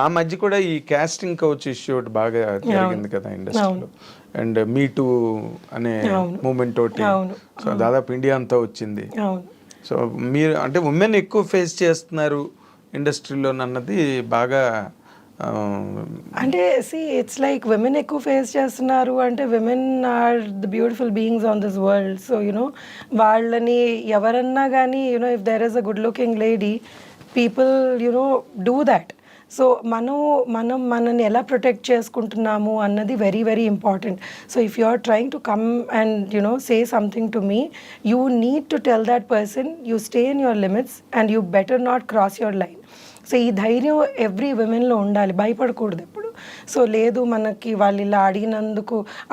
ఆ మధ్య కూడా ఈ కాస్టింగ్ కౌచ్ ఇష్యూ ఒకటి బాగా జరిగింది కదా ఇండస్ట్రీలో. అండ్ మీ టూ అనే మూమెంట్ ఒకటి, సో దాదాపు ఇండియా అంతా వచ్చింది. సో మీరు అంటే ఉమెన్ ఎక్కువ ఫేస్ చేస్తున్నారు ఇండస్ట్రీలో అన్నది బాగా అంటే ఇట్స్ లైక్ విమెన్ ఎక్కువ ఫేస్ చేస్తున్నారు అంటే women are the beautiful beings on this world. So you know వాళ్ళని ఎవరన్నా కానీ you know if there is a good looking lady, people you know do that. So మనం మనని ఎలా ప్రొటెక్ట్ చేసుకుంటున్నాము అన్నది very very important. So if you are trying to come and you know say something to me, you need to tell that person you stay in your limits and you better not cross your line. So ఈ ధైర్యం every విమెన్లో ఉండాలి, భయపడకూడదు ఎప్పుడు. So లేదు మనకి వాళ్ళు ఇలా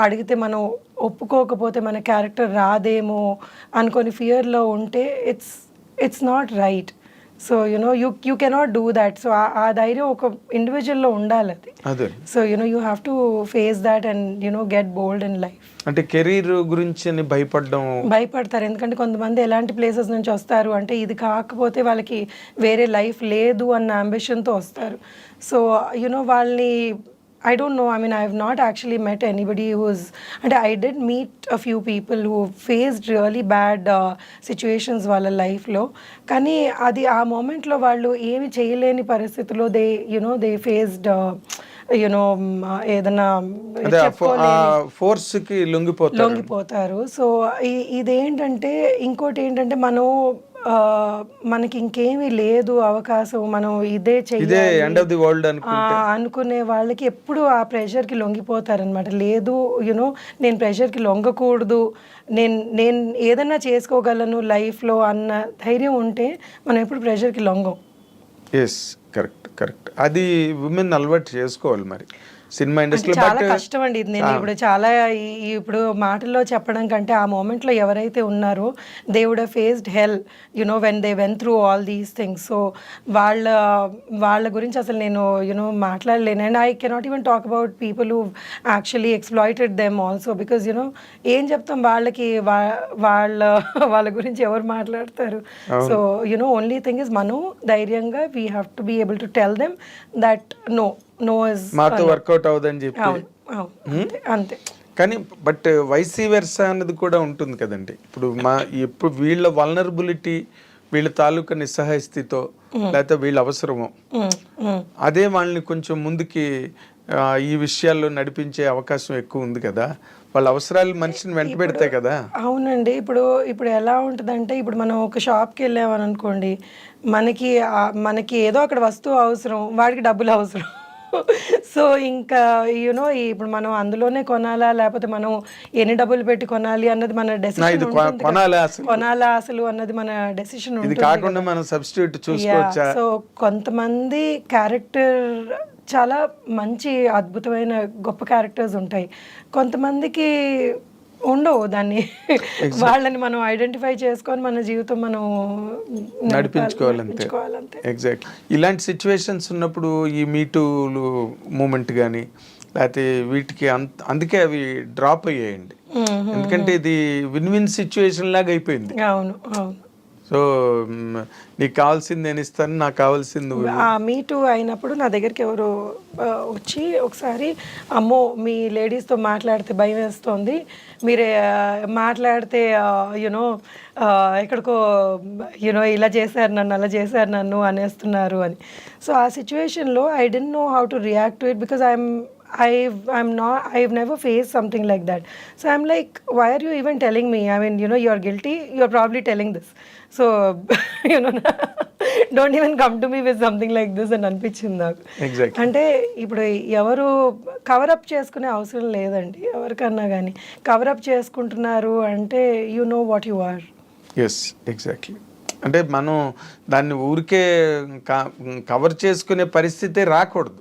అడిగితే మనం ఒప్పుకోకపోతే మన క్యారెక్టర్ రాదేమో అనుకొని ఫియర్లో ఉంటే it's not right. So you know you cannot do that. So ఆ ధైర్యం ఒక ఇండివిజువల్లో ఉండాలి అది. So you know you have to face that and you know get bold in life. అంటే కెరీర్ గురించి భయపడతారు, ఎందుకంటే కొంతమంది ఎలాంటి ప్లేసెస్ నుంచి వస్తారు అంటే ఇది కాకపోతే వాళ్ళకి వేరే లైఫ్ లేదు అన్న అంబిషన్తో వస్తారు. సో యునో వాళ్ళని I don't know. I mean, I have not actually met anybody who's... And I did meet a few people who faced really bad situations వాళ్ళ లైఫ్లో. కానీ అది ఆ మూమెంట్లో వాళ్ళు ఏమి చేయలేని పరిస్థితుల్లో they faced ఏదైనా ఫోర్స్కి లొంగిపోతారు. సో ఇదేంటంటే ఇంకోటి ఏంటంటే మనకి ఇంకేమీ లేదు అవకాశం, మనం ఇదే చెయ్యాలి అనుకునే వాళ్ళకి ఎప్పుడు ఆ ప్రెషర్కి లొంగిపోతారనమాట. లేదు యునో నేను ప్రెషర్కి లొంగకూడదు, నేను ఏదన్నా చేసుకోగలను లైఫ్లో అన్న ధైర్యం ఉంటే మనం ఎప్పుడు ప్రెషర్కి లొంగం. కరెక్ట్. అది విమెన్ అలవాటు చేసుకోవాలి. మరి సినిమా ఇండస్ట్రీ చాలా కష్టం అండి. నేను ఇప్పుడు చాలా ఇప్పుడు మాటల్లో చెప్పడం కంటే ఆ మూమెంట్లో ఎవరైతే ఉన్నారో they would have faced hell you know when they went through all these things. So వాళ్ళ గురించి అసలు నేను మాట్లాడలేను. And I cannot even talk about people who actually exploited them also, because ఏం చెప్తాం వాళ్ళకి, వాళ్ళ గురించి ఎవరు మాట్లాడతారు. సో ఓన్లీ థింగ్ ఇస్ మనం ధైర్యంగా we have to be able to tell them that మాతో వర్కౌట్ అవుదని చెప్పి అంతే. కానీ బట్ వైసీ వెర్సా అన్నది కూడా ఉంటుంది కదండి. ఇప్పుడు వీళ్ళ వల్నరబిలిటీ, వీళ్ళ తాలూకా నిస్సహాయ స్థితితో లేకపోతే వీళ్ళ అవసరమో అదే వాళ్ళని కొంచెం ముందుకి ఈ విషయాల్లో నడిపించే అవకాశం ఎక్కువ ఉంది కదా. వాళ్ళ అవసరాలు మనిషిని వెంట పెడతాయి కదా. అవునండి. ఇప్పుడు ఎలా ఉంటుందంటే, ఇప్పుడు మనం ఒక షాప్కి వెళ్ళామని అనుకోండి, మనకి ఏదో అక్కడ వస్తువు అవసరం, వాడికి డబ్బులు అవసరం. సో ఇంకా ఇప్పుడు మనం అందులోనే కొనాలా లేకపోతే మనం ఎన్ని డబ్బులు పెట్టి కొనాలి అన్నది మన డెసిషన్, కొనాలా అసలు అన్నది మన డెసిషన్ ఉంటుంది. సో కొంతమంది క్యారెక్టర్ చాలా మంచి అద్భుతమైన గొప్ప క్యారెక్టర్స్ ఉంటాయి, కొంతమందికి ఉండవు. దాన్ని వాళ్ళని మనం ఐడెంటిఫై చేసుకొని మన జీవితం మనం నడిపించుకోవాలంతే. ఎగ్జాక్ట్. ఇలాంటి సిచ్యువేషన్స్ ఉన్నప్పుడు ఈ మీటూ మూమెంట్ కానీ లేకపోతే వీటికి అందుకే అవి డ్రాప్ అయ్యాయండి. ఎందుకంటే ఇది విన్ విన్ సిచ్యువేషన్ లాగా అయిపోయింది. అవును. సో నీకు కావాల్సింది నేను ఇస్తాను, నాకు కావాల్సింది. మీటూ అయినప్పుడు నా దగ్గరికి ఎవరు వచ్చి ఒకసారి, అమ్మో మీ లేడీస్తో మాట్లాడితే భయం వేస్తుంది, మీరే మాట్లాడితే ఎక్కడికో ఇలా చేశారు నన్ను, అలా చేశారు నన్ను అనేస్తున్నారు అని. సో ఆ సిచ్యువేషన్లో I don't know how to react to it, because I've never faced something like that. So I'm like, why are you even telling me? I mean, you're guilty. You're probably telling this. So, don't even come to me with something like this అని అనిపించింది నాకు. అంటే ఇప్పుడు ఎవరు cover up చేసుకునే అవసరం లేదండి. ఎవరికన్నా కానీ కవరప్ చేసుకుంటున్నారు అంటే you know what you are. Exactly. అంటే మనం దాన్ని ఊరికే కవర్ చేసుకునే పరిస్థితి రాకూడదు.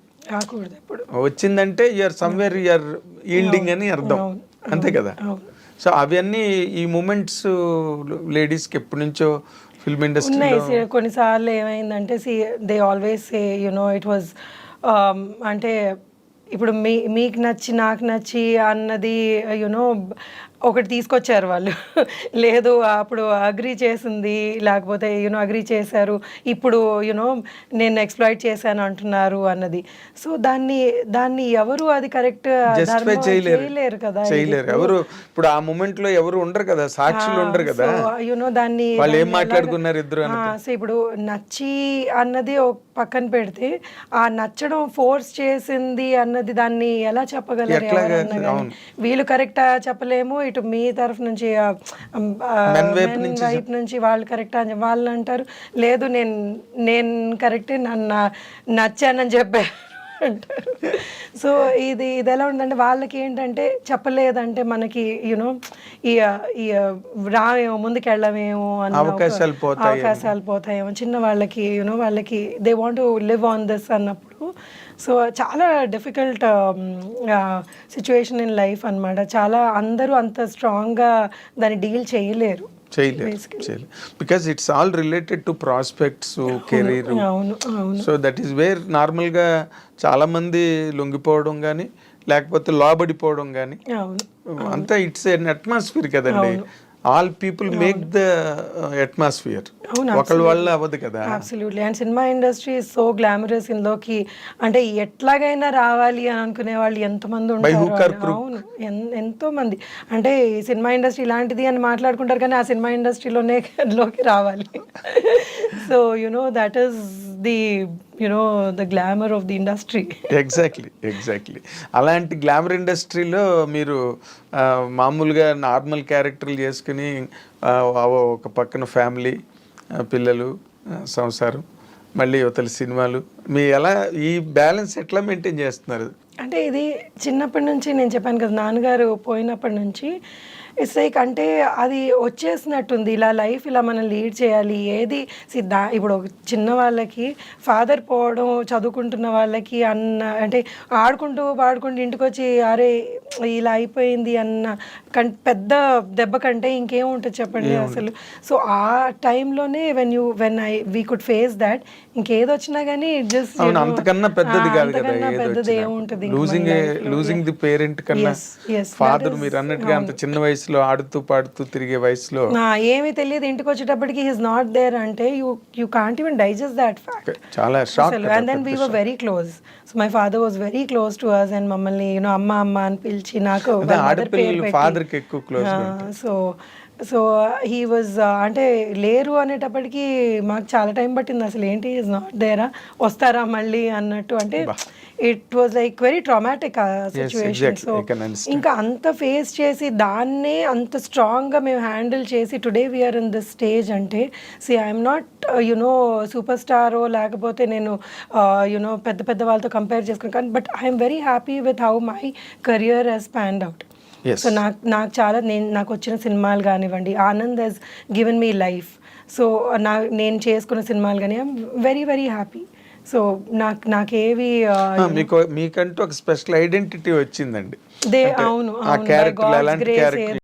ఎప్పుడు వచ్చిందంటే యూఆర్ సమ్వేర్ యూఆర్ ఈల్డింగ్ అని అర్థం, అంతే కదా. సో అవన్నీ ఈ మూమెంట్స్ లేడీస్కి ఎప్పటి నుంచో ఫిల్మ్ ఇండస్ట్రీలో కొన్నిసార్లు ఏమైందంటే they always say it was అంటే ఇప్పుడు మీకు నచ్చి నాకు నచ్చి అన్నది ఒకటి తీసుకొచ్చారు వాళ్ళు. లేదు అప్పుడు అగ్రీ చేసింది, లేకపోతే అగ్రీ చేశారు. ఇప్పుడు నేను ఎక్స్‌ప్లాయిట్ చేశాను అంటున్నారు అన్నది. సో, దాన్ని ఎవరు అది కరెక్ట్ జస్టిఫై ధర్మం చేయలేరు చేయలేరు కదా! చేయలేరు ఎవరు. ఇప్పుడు ఆ మూమెంట్ లో ఎవరు ఉండరు కదా, సాక్షులు ఉండరు కదా, దాన్ని వాళ్ళు ఏం మాట్లాడుకున్నారు ఇద్దరు అని. సో ఇప్పుడు నచ్చి అన్నది ఒక పక్కన పెడితే, ఆ నచ్చడం ఫోర్స్ చేసింది అన్నది దాన్ని ఎలా చెప్పగలరు ఎట్లాగా? ఎవరన్నా కానీ? అవును. వీళ్ళు కరెక్టా చెప్పలేము, ఇటు మీ తరఫు నుంచి Men వైపు men నుంచి వైపు నుంచి వాళ్ళు కరెక్టా అని వాళ్ళు అంటారు. లేదు నేను కరెక్టే, నన్ను నచ్చానని చెప్పారు అంటారు. సో ఇది ఎలా ఉందంటే, వాళ్ళకి ఏంటంటే చెప్పలేదంటే మనకి ఈ ఈ రామేమో, ముందుకెళ్ళమేమో అన్న అవకాశాలు పోతాయి. అవకాశాలు పోతాయేమో చిన్న వాళ్ళకి వాళ్ళకి they want to live on this అన్నప్పుడు. సో చాలా డిఫికల్ట్ సిచ్యువేషన్ ఇన్ లైఫ్ అన్నమాట. చాలా అందరూ అంత స్ట్రాంగ్గా దాన్ని డీల్ చేయలేరు. చేయలేరు because it's all related to prospects, career. అవును సో దట్ ఈస్ వేర్ నార్మల్గా చాలా మంది లొంగిపోవడం కానీ, లేకపోతే లోబడిపోవడం కానీ, అవును అంతా ఇట్స్ ఎన్ అట్మాస్ఫియర్ కదండి. All people make the atmosphere, ఒకళ్ళ వల్ల అవ్వదు కదా. Absolutely. And cinema industry is so glamorous. ఇందులోకి అంటే ఎట్లాగైనా రావాలి అని అనుకునే వాళ్ళు ఎంతమంది ఉంటారు. అవును, ఎంతో మంది. అంటే ఈ సినిమా ఇండస్ట్రీ ఇలాంటిది అని మాట్లాడుకుంటారు, కానీ ఆ సినిమా ఇండస్ట్రీలోకి రావాలి. So that is the the glamour of the industry. Exactly అలాంటి గ్లామర్ ఇండస్ట్రీలో మీరు మామూలుగా నార్మల్ క్యారెక్టర్లు చేసుకుని ఒక పక్కన ఫ్యామిలీ, పిల్లలు, సంసారం, మళ్ళీ యువతల సినిమాలు, మీ ఎలా ఈ బ్యాలెన్స్ ఎట్లా మెయింటైన్ చేస్తున్నారు? అంటే ఇది చిన్నప్పటి నుంచి నేను చెప్పాను కదా, నాన్నగారు పోయినప్పటి నుంచి ఇట్స్ లైక్, అంటే అది వచ్చేసినట్టుంది. ఇలా లైఫ్ ఇలా మనం లీడ్ చేయాలి. ఏది ఇప్పుడు చిన్న వాళ్ళకి ఫాదర్ పోవడం, చదువుకుంటున్న వాళ్ళకి అంటే ఆడుకుంటూ పాడుకుంటూ ఇంటికి వచ్చి అరే ఇలా అయిపోయింది అన్న పెద్ద దెబ్బ కంటే ఇంకేం ఉంటుంది చెప్పండి అసలు. సో ఆ టైంలోనే వీ కుడ్ ఫేస్ దాట్. ఇంకేది వచ్చినా కానీ జస్ట్ అంతకన్నా పెద్దది కాదు కదా, పెద్దది ఏముంటుంది. లూజింగ్ ది పేరెంట్ కన్నా ఫాదర్, మీరు అన్నట్టుగా అంత చిన్న వయసులో ఆడుతూ పాడుతూ తిరిగే వయసులో ఏమీ తెలియదు, ఇంటికి వచ్చేటప్పటికి హీస్ నాట్ దేర్ అంటే you can't even digest that fact. చాలా shock. And then we were very close. So my father was very close to us and మమ్మల్ని అమ్మ అమ్మ అని పిలిచి నాకు ఫాదర్ కి ఎక్కువ క్లోజ్. సో హీ వాజ్ అంటే లేరు అనేటప్పటికి మాకు చాలా టైం పట్టింది. అసలు ఏంటి ఈజ్ నాట్ దేరా, వస్తారా మళ్ళీ అన్నట్టు. అంటే it was like very traumatic situation. So ఇంకా అంత ఫేస్ చేసి దాన్నే అంత స్ట్రాంగ్గా మేము హ్యాండిల్ చేసి today we are in this stage. అంటే ఐఎమ్ నాట్ సూపర్ స్టారో, లేకపోతే నేను పెద్ద పెద్ద వాళ్ళతో కంపేర్ చేసుకున్నాను, కానీ but I'm very happy with how my career has panned out. So నాకు చాలా నాకు వచ్చిన సినిమాలు కానివ్వండి, Anand has given me life. So నేను చేసుకున్న సినిమాలు కానీ I'm very very happy. So నాకేవి మీకంటూ ఒక స్పెషల్ ఐడెంటిటీ వచ్చిందండి. అవును, ఆ క్యారెక్టర్ ఎలాంటి క్యారెక్టర్